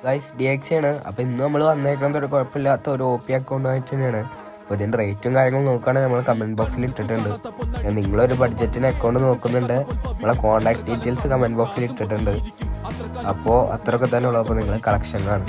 Guys DX ആണ്. അപ്പോൾ ഇന്ന് നമ്മൾ വന്നേക്കുന്നത് ഒരു കുഴപ്പമില്ലാത്ത ഒരു OP അക്കൗണ്ടായിട്ട് തന്നെയാണ്. അപ്പോൾ ഇതിൻ്റെ റേറ്റും കാര്യങ്ങളും നോക്കുകയാണെങ്കിൽ നമ്മൾ കമൻറ്റ് ബോക്സിൽ ഇട്ടിട്ടുണ്ട്. നിങ്ങളൊരു ബഡ്ജറ്റിന് അക്കൗണ്ട് നോക്കുന്നുണ്ട്, നമ്മളെ കോൺടാക്ട് ഡീറ്റെയിൽസ് കമൻറ്റ് ബോക്സിൽ ഇട്ടിട്ടുണ്ട്. അപ്പോൾ അത്രയൊക്കെ തന്നെ ഉള്ളൂ. അപ്പോൾ നിങ്ങൾ കളക്ഷൻ കാണും.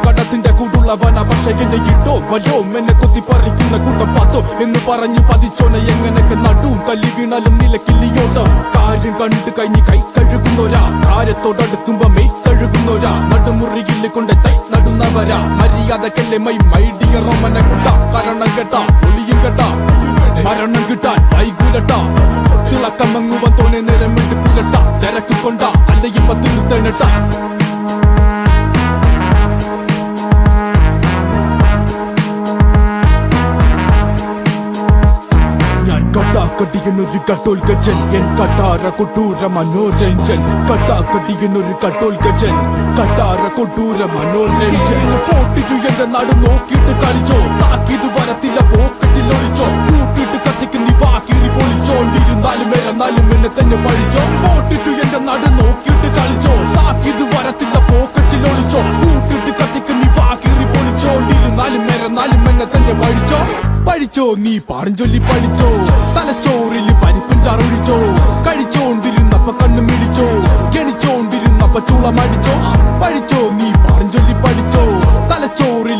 കടത്തിന്റെ കൂടുള്ളവന പക്ഷെ എന്നെ ഇട്ടോ വല്ലോ എന്നെ കുത്തിപ്പറിക്കുന്ന കൂട്ടം പാത്തോ എന്ന് പറഞ്ഞു പതിച്ചോനെ എങ്ങനൊക്കെ നടുവും തല്ലി വീണാലും നിലക്കില്ലിയോട്ടം കാര്യം കണ്ടു കഴിഞ്ഞ് കൈ കഴുകുന്നോരാ കാര്യത്തോടടുക്കുമ്പോ മെയ് കഴുകുന്നോരാ നടുമുറിയിൽ കൊണ്ട് തൈ നടുന്നവരാ മര്യാദക്കല്ലേ മൈഡിയ റോമന കുട്ട കാരണം കേട്ടാ ഒളിയും കേട്ടാ മരണം കിട്ടാൻ വൈകൂലട്ടാ തിളക്കമങ്ങുവൻ തോനെ നേരം എടുക്കൂലട്ട തിരക്ക് കൊണ്ട അല്ലെങ്കിൽ തീർത്തനട്ടാ കട്ടാക്കടിയനൊരു കട്ടോൽ ഗജൻ എൻ കട്ടാര കൊട്ടൂര മനോരഞ്ജൻ കട്ടാക്കടിയനൊരു കട്ടോൽ ഗജൻ കട്ടാര കൊട്ടൂര മനോരഞ്ജൻ 42 എന്റെ നാട് നോക്കിയിട്ട് കളിച്ചോ താക്കിത് വരത്തില്ല പോക്കറ്റിൽ ഒളിച്ചോ കൂട്ടിട്ട് കത്തിക്ക് നീ വാക്കിരി പൊളിച്ചോണ്ടിരുന്നാലും എന്നാലും എന്നെ തന്നെ പഴിച്ചോ 42 എന്റെ നാട് നോക്കിയിട്ട് കളിച്ചോ താക്കിത് വരത്തില്ല പോക്കറ്റിൽ ഒളിച്ചോ കൂട്ടിട്ട് കത്തിക്ക് നീ വാക്കിരി പൊളിച്ചോണ്ടിരുന്നാലും എന്നെ തന്നെ പഴിച്ചോ നീ പാടും ചൊല്ലി പഠിച്ചോ തലച്ചോറിൽ പരിപ്പും ചാറൊഴിച്ചോ കഴിച്ചോണ്ടിരുന്നപ്പ കണ്ണു മിടിച്ചോ ഗണിച്ചോണ്ടിരുന്നപ്പ ചൂളമടിച്ചോ പഴിച്ചോ നീ പാടും ചൊല്ലി പഠിച്ചോ തലച്ചോറിൽ